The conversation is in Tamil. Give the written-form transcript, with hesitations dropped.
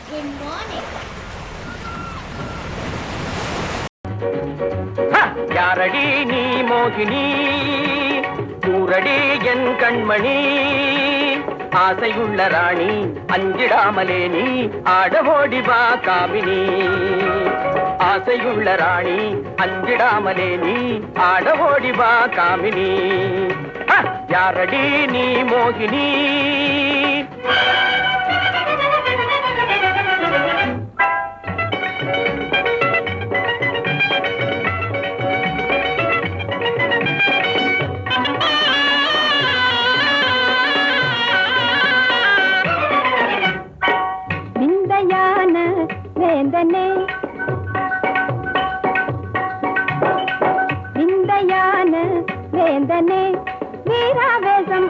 Good morning. யாரடி நீ மோகினி கூரடி என் கண்மணி ஆசையுள்ள ராணி அஞ்சிடாமலே நீ ஆடவோடி வா காமினி ஆசையுள்ள ராணி அஞ்சிடாமலே நீ ஆடவோடி வா காமினி யாரடி நீ மோகினி வேந்தனே விந்தையான வேந்தனே வீராவேசம்